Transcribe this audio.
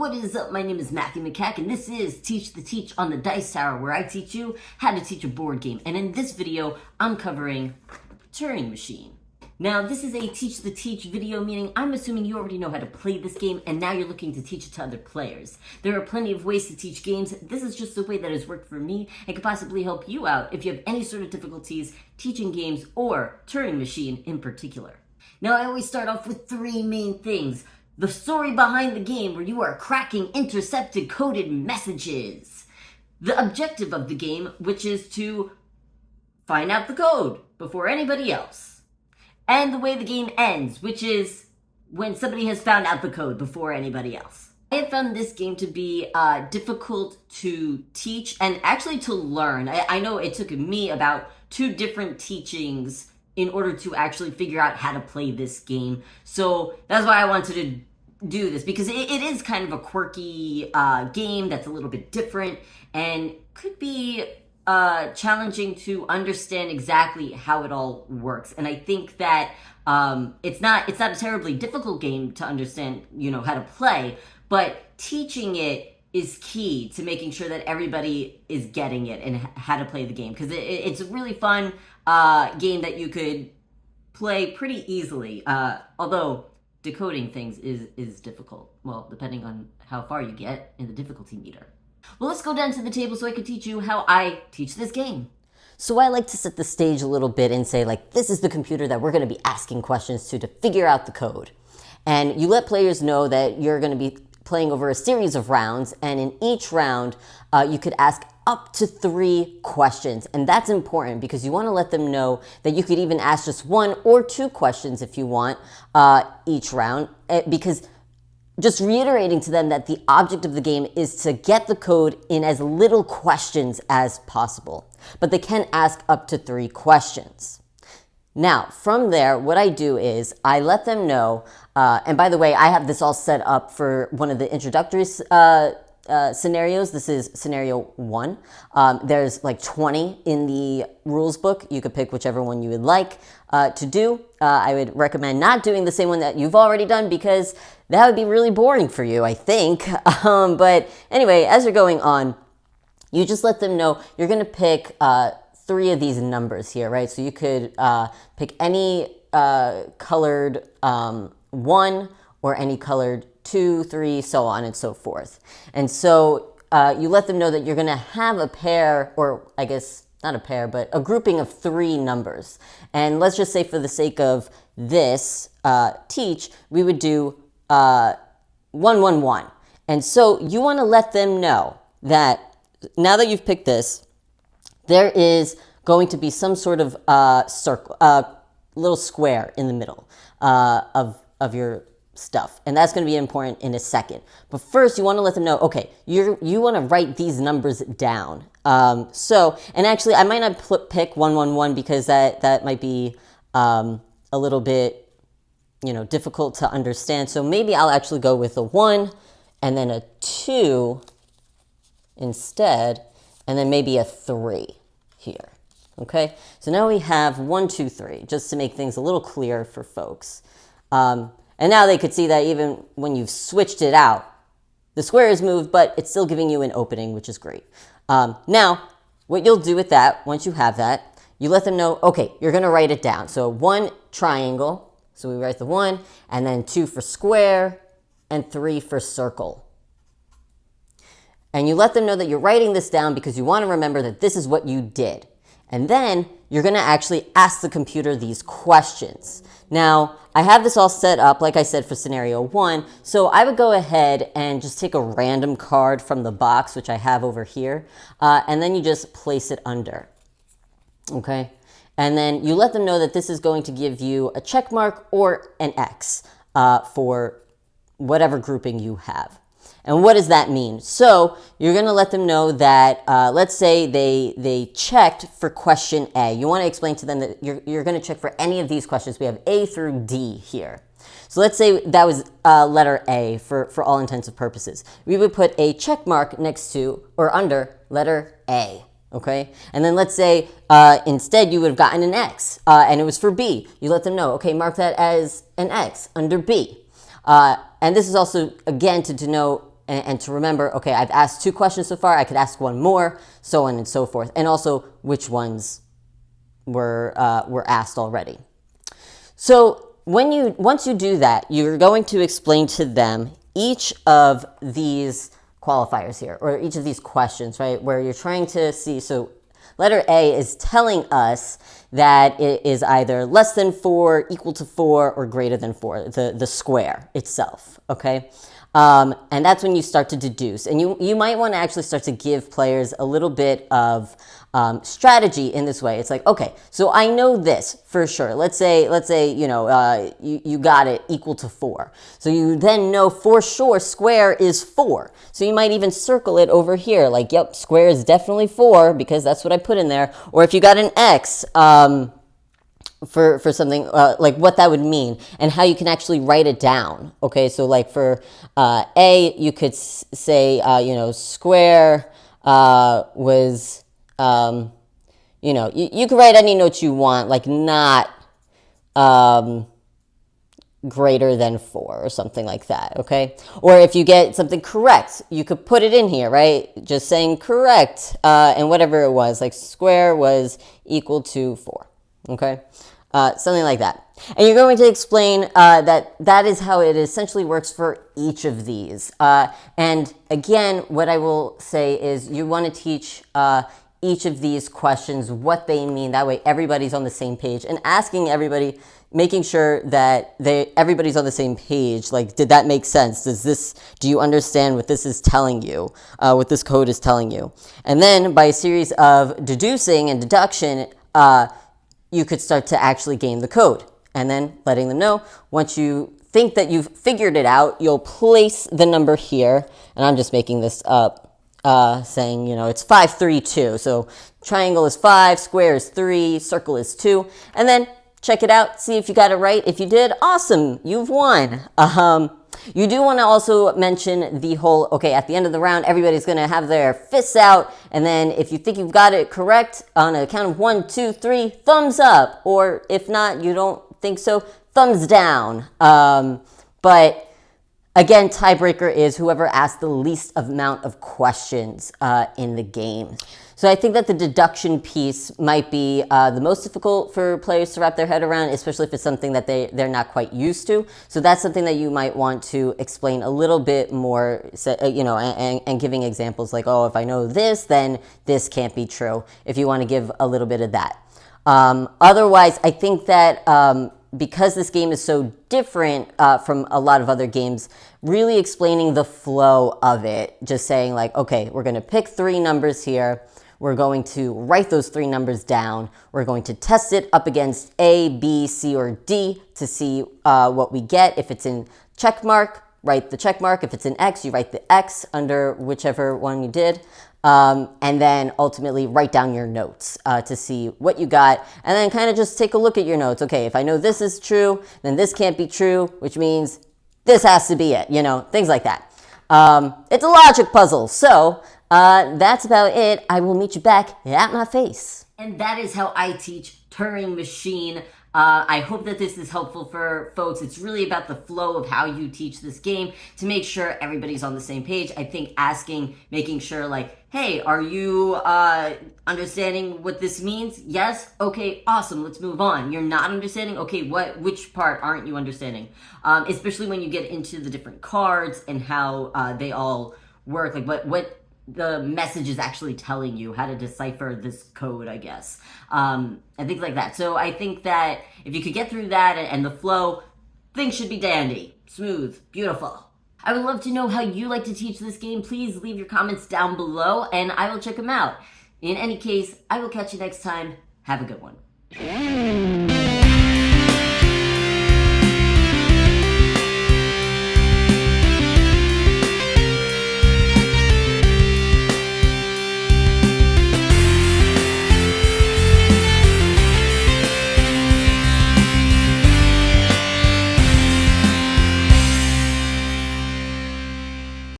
What is up? My name is Matthew Makak, and this is Teach the Teach on the Dice Tower, where I teach you how to teach a board game. And in this video, I'm covering Turing Machine. Now, this is a Teach the Teach video, meaning I'm assuming you already know how to play this game, and now you're looking to teach it to other players. There are plenty of ways to teach games. This is just the way that has worked for me, and could possibly help you out if you have any sort of difficulties teaching games or Turing Machine in particular. Now, I always start off with three main things. The story behind the game, where you are cracking intercepted coded messages. The objective of the game, which is to find out the code before anybody else. And the way the game ends, which is when somebody has found out the code before anybody else. I have found this game to be difficult to teach and actually to learn. I know it took me about 2 different teachings in order to actually figure out how to play this game. So that's why I wanted to do this, because it is kind of a quirky game that's a little bit different and could be challenging to understand exactly how it all works. And I think that it's not a terribly difficult game to understand, how to play, but teaching it is key to making sure that everybody is getting it and how to play the game, because it's a really fun game that you could play pretty easily, although decoding things is difficult. Well, depending on how far you get in the difficulty meter. Well, let's go down to the table so I can teach you how I teach this game. So I like to set the stage a little bit and say, this is the computer that we're going to be asking questions to figure out the code. And you let players know that you're going to be playing over a series of rounds, and in each round, you could ask up to 3 questions. And that's important because you want to let them know that you could even ask just 1 or 2 questions if you want each round, because just reiterating to them that the object of the game is to get the code in as little questions as possible. But they can ask up to 3 questions. Now, from there, what I do is I let them know, and by the way, I have this all set up for one of the introductory scenarios. This is scenario 1. There's 20 in the rules book. You could pick whichever one you would like to do. I would recommend not doing the same one that you've already done, because that would be really boring for you, I think. But anyway, as you're going on, you just let them know you're going to pick 3 of these numbers here, right? So you could pick any colored 1 or any colored 2, 3, so on and so forth. And so you let them know that you're going to have a pair, or I guess not a pair, but a grouping of 3 numbers. And let's just say, for the sake of this teach, we would do 111. And so you want to let them know that now that you've picked this, there is going to be some sort of circle, little square in the middle of your stuff. And that's going to be important in a second. But first, you want to let them know, okay, you want to write these numbers down. And actually, I might not pick 111 because that might be a little bit, difficult to understand. So maybe I'll actually go with a 1 and then a 2 instead, and then maybe a 3 here. Okay, so now we have 1, 2, 3, just to make things a little clearer for folks. And now they could see that even when you've switched it out, the square is moved, but it's still giving you an opening, which is great. Now, what you'll do with that, once you have that, you let them know, okay, you're going to write it down. So 1 triangle, so we write the 1, and then 2 for square, and 3 for circle. And you let them know that you're writing this down because you want to remember that this is what you did. And then you're going to actually ask the computer these questions. Now, I have this all set up, like I said, for scenario 1. So I would go ahead and just take a random card from the box, which I have over here, and then you just place it under. Okay? And then you let them know that this is going to give you a check mark or an X for whatever grouping you have. And what does that mean? So you're going to let them know that, let's say they checked for question A. You want to explain to them that you're going to check for any of these questions. We have A through D here. So let's say that was letter A for all intents and purposes. We would put a check mark next to or under letter A. Okay, and then let's say instead you would have gotten an X and it was for B. You let them know, okay, mark that as an X under B. And this is also, again, to denote and to remember, okay, I've asked 2 questions so far, I could ask 1 more, so on and so forth, and also which ones were asked already. So once you do that, you're going to explain to them each of these qualifiers here, or each of these questions, right, where you're trying to see. So letter A is telling us that it is either less than 4, equal to 4, or greater than 4, the square itself, okay? And that's when you start to deduce. And you might want to actually start to give players a little bit of strategy in this way. It's like, okay, so I know this for sure. Let's say you got it equal to 4. So you then know for sure square is 4. So you might even circle it over here. Like, yep, square is definitely 4 because that's what I put in there. Or if you got an X, for something, like what that would mean and how you can actually write it down. Okay, so like for A, you could say, square was, you could write any note you want, like not greater than 4 or something like that, okay? Or if you get something correct, you could put it in here, right? Just saying correct, and whatever it was, like square was equal to 4. Okay, something like that. And you're going to explain that is how it essentially works for each of these. And again, what I will say is you want to teach each of these questions what they mean. That way everybody's on the same page, and asking everybody, making sure that everybody's on the same page. Like, did that make sense? Do you understand what this is telling you, what this code is telling you? And then by a series of deducing and deduction, you could start to actually gain the code, and then letting them know. Once you think that you've figured it out, you'll place the number here, and I'm just making this up, saying, it's 5, 3, 2. So triangle is 5, square is 3, circle is 2, and then check it out, see if you got it right. If you did, awesome, you've won. You do want to also mention the whole, okay, at the end of the round, everybody's going to have their fists out, and then if you think you've got it correct, on a count of 1, 2, 3, thumbs up, or if not, you don't think so, thumbs down. But again, tiebreaker is whoever asks the least amount of questions in the game. So I think that the deduction piece might be the most difficult for players to wrap their head around, especially if it's something that they're not quite used to. So that's something that you might want to explain a little bit more, and giving examples like, oh, if I know this, then this can't be true, if you want to give a little bit of that. Otherwise, I think that because this game is so different from a lot of other games, really explaining the flow of it, just saying like, okay, we're going to pick 3 numbers here. We're going to write those 3 numbers down. We're going to test it up against A, B, C, or D to see what we get. If it's in check mark, write the check mark. If it's in X, you write the X under whichever one you did. And then ultimately write down your notes to see what you got. And then kind of just take a look at your notes. Okay, if I know this is true, then this can't be true, which means this has to be it, things like that. It's a logic puzzle. So that's about it. I will meet you back at my face. And that is how I teach Turing Machine. I hope that this is helpful for folks. It's really about the flow of how you teach this game to make sure everybody's on the same page. I think making sure like, hey, are you understanding what this means? Yes? Okay, awesome, let's move on. You're not understanding? Okay, which part aren't you understanding? Especially when you get into the different cards and how they all work, like what the message is actually telling you, how to decipher this code, I guess, and things like that. So I think that if you could get through that and the flow, things should be dandy, smooth, beautiful. I would love to know how you like to teach this game. Please leave your comments down below, and I will check them out. In any case, I will catch you next time. Have a good one.